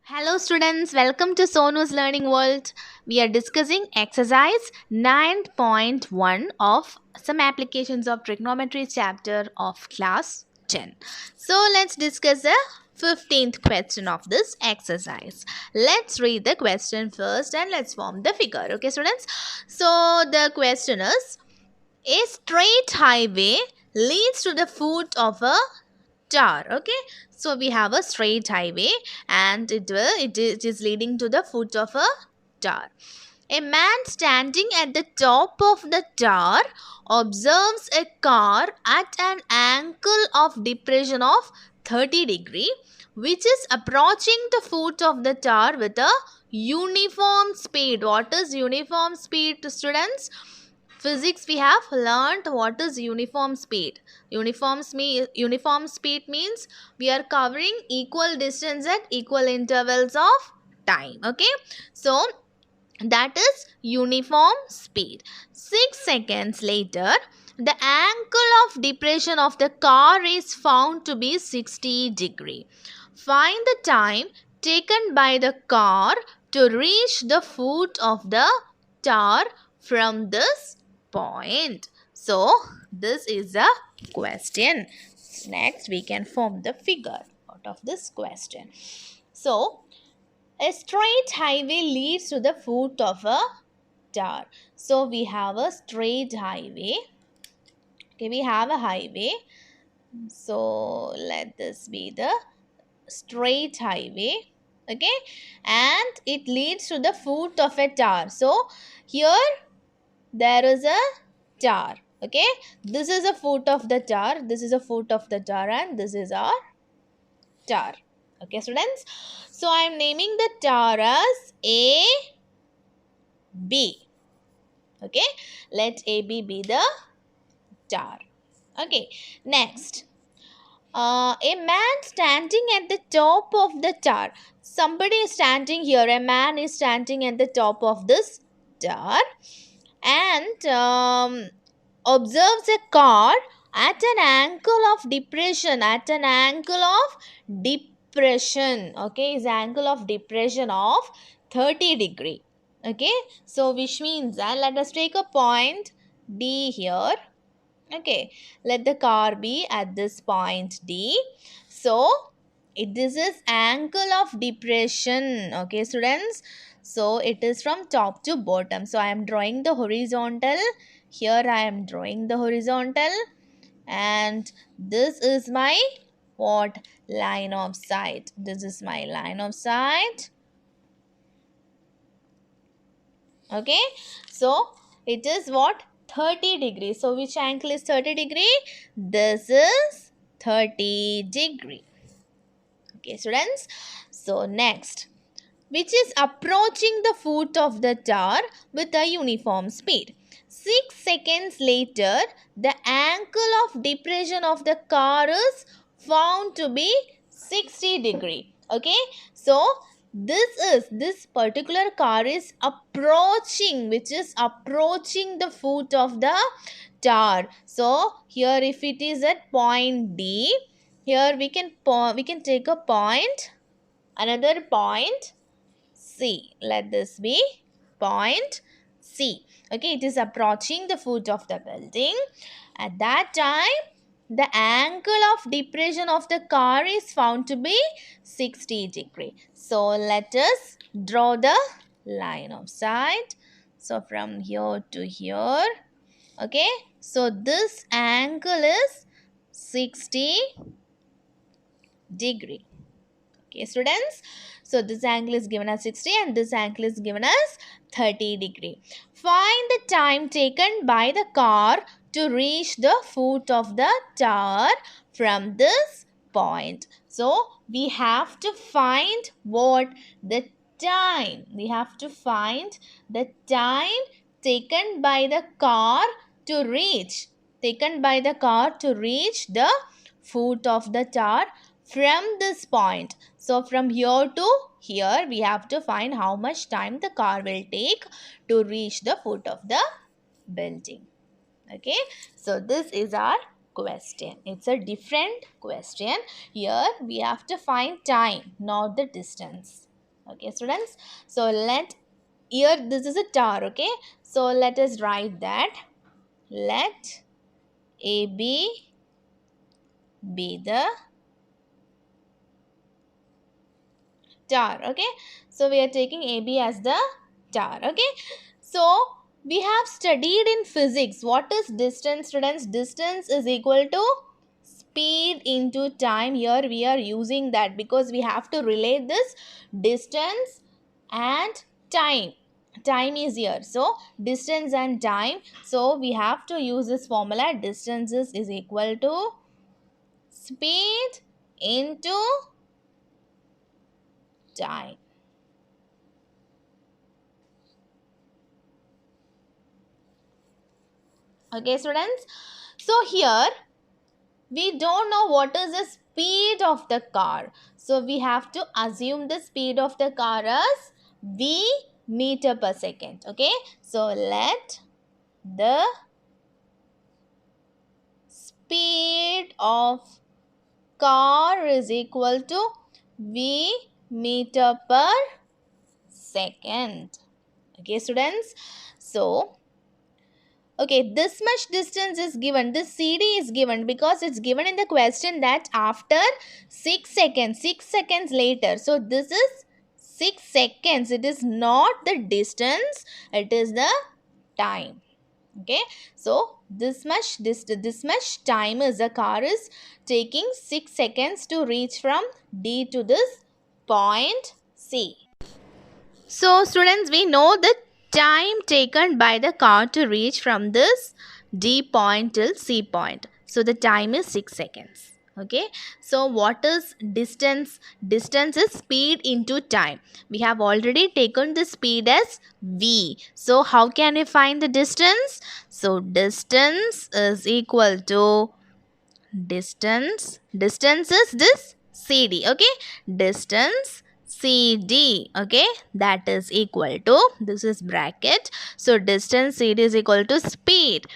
Hello students, welcome to Sonu's Learning World. We are discussing exercise 9.1 of some applications of trigonometry chapter of class 10. So let's discuss the 15th question of this exercise. Let's read the question first and let's form the figure. Okay students. So the question is, a straight highway leads to the foot of a tower. Okay, so we have a straight highway and it is leading to the foot of a tower. A man standing at the top of the tower observes a car at an angle of depression of 30 degree, which is approaching the foot of the tower with a uniform speed. What is uniform speed, students? Physics we have learned what is uniform speed. Uniform speed means we are covering equal distance at equal intervals of time. Okay, so that is uniform speed. 6 seconds later, the angle of depression of the car is found to be 60 degree. Find the time taken by the car to reach the foot of the tower from this point. So this is the question. Next we can form the figure out of this question. So a straight highway leads to the foot of a tower. So we have a straight highway. Okay, we have a highway. So let this be the straight highway. Okay, and it leads to the foot of a tower. So here there is a tower. Okay, this is a foot of the tower, this is a foot of the tower, and this is our tower. Okay students, so I am naming the tower as A B. Okay, let AB be the tower. Okay, next, a man standing at the top of the tower. Somebody is standing here, a man is standing at the top of this tower and observes a car at an angle of depression. At an angle of depression. Okay, is angle of depression of 30 degree. Okay, so which means that let us take a point D here. Okay, let the car be at this point D. So this is angle of depression. Okay students, so it is from top to bottom. So I am drawing the horizontal. Here I am drawing the horizontal, and this is my what? Line of sight. This is my line of sight. Okay, so it is what? 30 degrees. So which angle is 30 degree? This is 30 degree. Okay students, so next, which is approaching the foot of the tower with a uniform speed. 6 seconds later, the angle of depression of the car is found to be 60 degree. Okay, so this particular car is approaching, which is approaching the foot of the tower. So here if it is at point D, here we can take a point, another point C. Let this be point C. Okay, it is approaching the foot of the building. At that time, the angle of depression of the car is found to be 60 degree. So let us draw the line of sight. So from here to here. Okay, so this angle is 60 degree. Okay students, so this angle is given as 60 and this angle is given as 30 degree. Find the time taken by the car to reach the foot of the tower from this point. So we have to find what? The time. We have to find the time taken by the car to reach. Taken by the car to reach the foot of the tower from this point. So from here to here we have to find how much time the car will take to reach the foot of the building. Okay, so this is our question. It's a different question. Here we have to find time, not the distance. Okay, students. So here this is a tower. Okay. So let us write that. Let AB be the tower. Okay. So we are taking AB as the tower. Okay. So we have studied in physics. What is distance, students? Distance is equal to speed into time. Here we are using that because we have to relate this distance and time. Time is here. So distance and time. So we have to use this formula. Distances is equal to speed into time. Okay, students. So here we don't know what is the speed of the car. So we have to assume the speed of the car as v meter per second. Okay. So let the speed of car is equal to v meter per second. Okay, students. So okay, this much distance is given. This CD is given because it's given in the question that after 6 seconds, 6 seconds later. So this is 6 seconds. It is not the distance, it is the time. Okay, so this much time is the car is taking 6 seconds to reach from D to this point C. So students, we know the time taken by the car to reach from this D point till C point. So the time is 6 seconds. Okay. So what is distance? Distance is speed into time. We have already taken the speed as V. So how can we find the distance? So distance is equal to distance is this CD. Okay. Distance CD, okay, that is equal to, this is bracket, so distance CD is equal to speed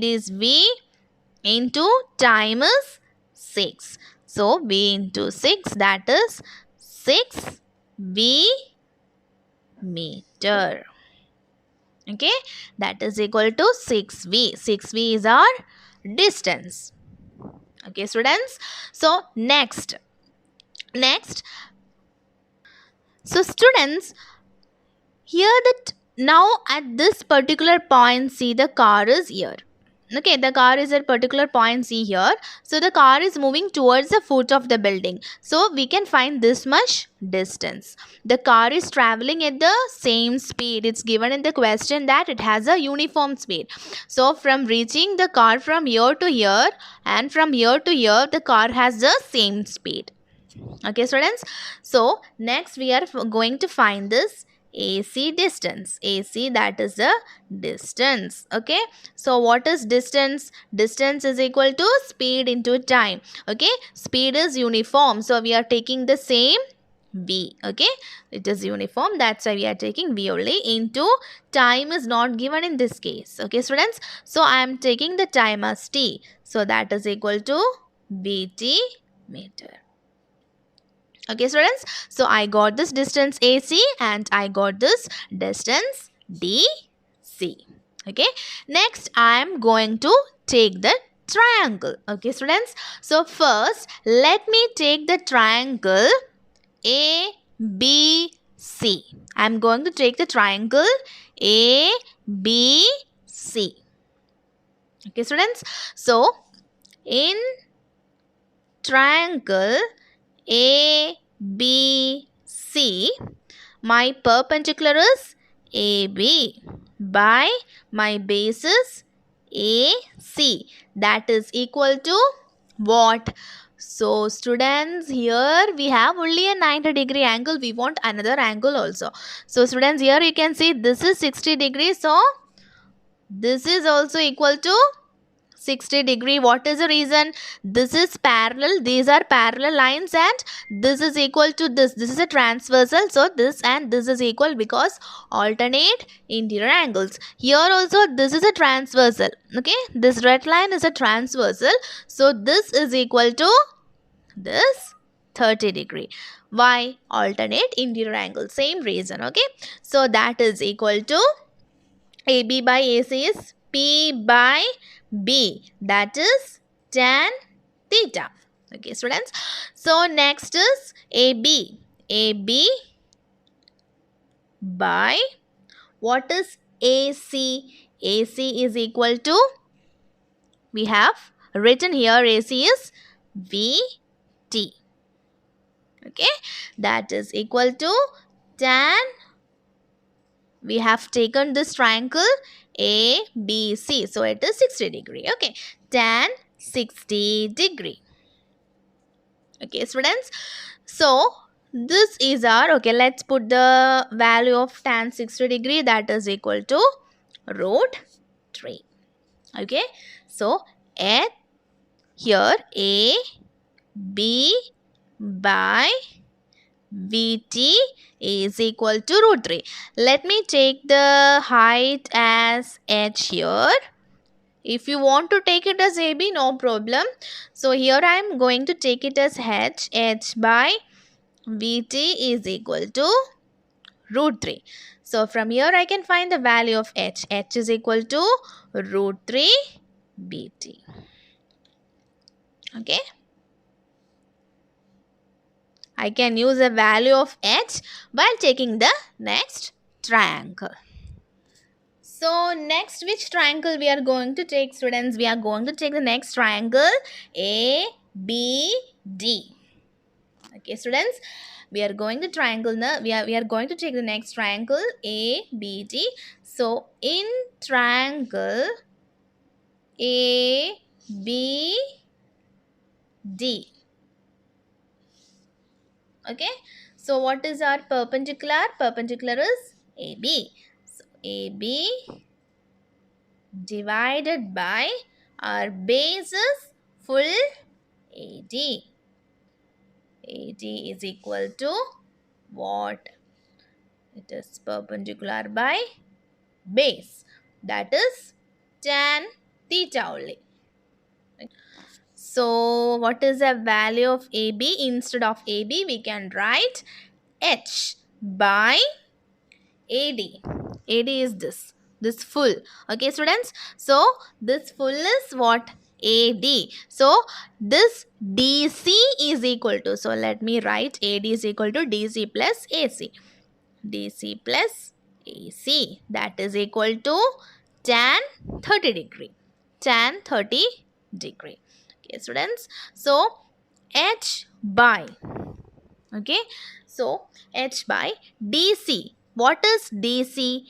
is V into time is 6, so V into 6, that is 6 V meter. Okay, that is equal to 6V. 6V is our distance. Okay, students. So next, so students, here that now at this particular point C, the car is here. Okay, the car is at particular point C here. So the car is moving towards the foot of the building. So we can find this much distance. The car is traveling at the same speed. It's given in the question that it has a uniform speed. So from reaching the car from here to here and from here to here, the car has the same speed. Okay, students. So next we are going to find this AC distance. AC, that is the distance. Okay. So what is distance? Distance is equal to speed into time. Okay. Speed is uniform. So we are taking the same V. Okay. It is uniform. That's why we are taking V only. Into time is not given in this case. Okay, students. So I am taking the time as T. So that is equal to BT meter. Okay, students. So I got this distance AC and I got this distance DC. Okay. Next, I am going to take the triangle. Okay, students. So first, let me take the triangle ABC. I am going to take the triangle ABC. Okay, students. So in triangle ABC, my perpendicular is AB by my base is AC. That is equal to what? So students, here we have only a 90-degree angle. We want another angle also. So students, here you can see this is 60 degrees. So this is also equal to 60 degree. What is the reason? This is parallel, these are parallel lines, and this is equal to this is a transversal. So this and this is equal because alternate interior angles. Here also this is a transversal. Okay, this red line is a transversal, so this is equal to this 30 degree. Why? Alternate interior angle. Same reason. Okay. So that is equal to AB by AC is P by B. That is tan theta. Okay, students. So next is AB. AB by what is AC? AC is equal to, we have written here AC is VT. Okay, that is equal to tan, we have taken this triangle ABC, so it is 60 degree. Okay, tan 60 degree. Okay, students. So this is our, okay, let's put the value of tan 60 degree, that is equal to root 3. Okay, so at here A B by VT is equal to root 3. Let me take the height as h here. If you want to take it as AB, no problem. So here I am going to take it as h. H by VT is equal to root 3. So from here I can find the value of h. H is equal to root 3 BT. Okay. I can use a value of h while taking the next triangle. So next, which triangle we are going to take, students? We are going to take the next triangle ABD. Okay, students, we are going to triangle. We are going to take the next triangle ABD. So in triangle ABD, okay, so what is our perpendicular? Perpendicular is AB. So AB divided by our base is full AD. AD is equal to what? It is perpendicular by base. That is tan theta only. So what is the value of AB? Instead of AB, we can write h by AD. AD is this full. Okay, students. So this full is what? AD. So this DC is equal to, so let me write AD is equal to DC plus AC. DC plus AC, that is equal to tan 30 degree. Tan 30 degree. Okay, students. So h by, okay, so h by DC. What is DC?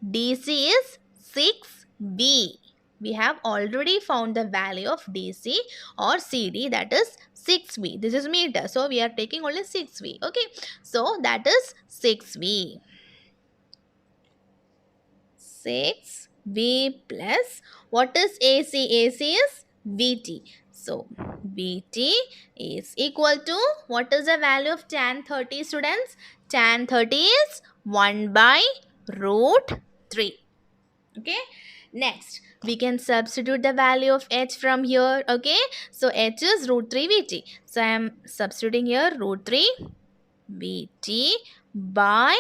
DC is 6V. We have already found the value of DC or CD, that is 6V. This is meter. So we are taking only 6V. Okay. So that is 6V. 6V plus what is AC? AC is VT. So VT is equal to, what is the value of tan 30, students? Tan 30 is 1 by root 3. Okay. Next, we can substitute the value of h from here. Okay. So h is root 3 VT. So I am substituting here root 3 VT by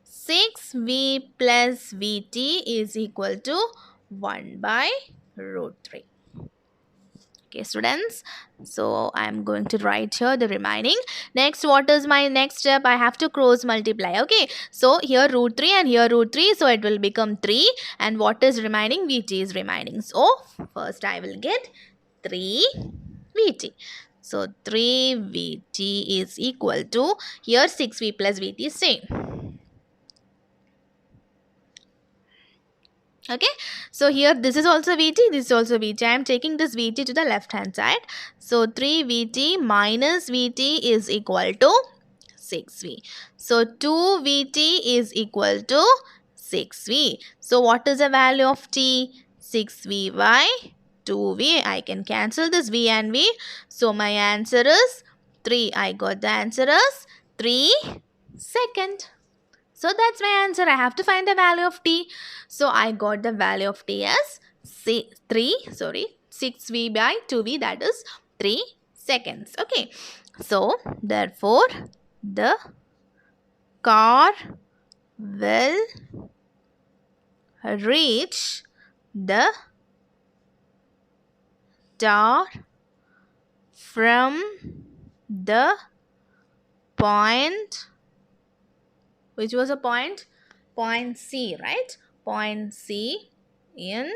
6V plus VT is equal to 1 by root 3. Okay, students. So I am going to write here the remaining. Next, what is my next step? I have to cross multiply. Okay. So here root 3 and here root 3. So it will become 3. And what is remaining? VT is remaining. So first I will get 3 VT. So 3 VT is equal to, here 6V plus VT is same. Okay, so here this is also VT, this is also VT. I am taking this VT to the left hand side. So 3 VT minus VT is equal to 6V. So 2 VT is equal to 6V. So what is the value of T? 6V by 2V. I can cancel this V and V. So my answer is 3. I got the answer as 3 second. So that's my answer. I have to find the value of T. So I got the value of T as 6V by 2V, that is 3 seconds. Okay. So therefore the car will reach the star from the point, which was a point? Point C, right? Point C in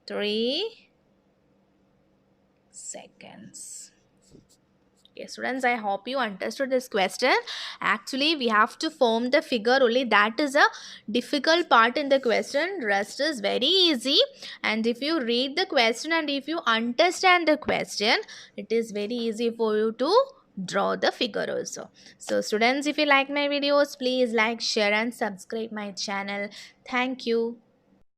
3 seconds. Okay, students, I hope you understood this question. Actually, we have to form the figure only. That is a difficult part in the question. Rest is very easy. And if you read the question and if you understand the question, it is very easy for you to draw the figure also. So, students, if you like my videos, please like, share and subscribe my channel. Thank you.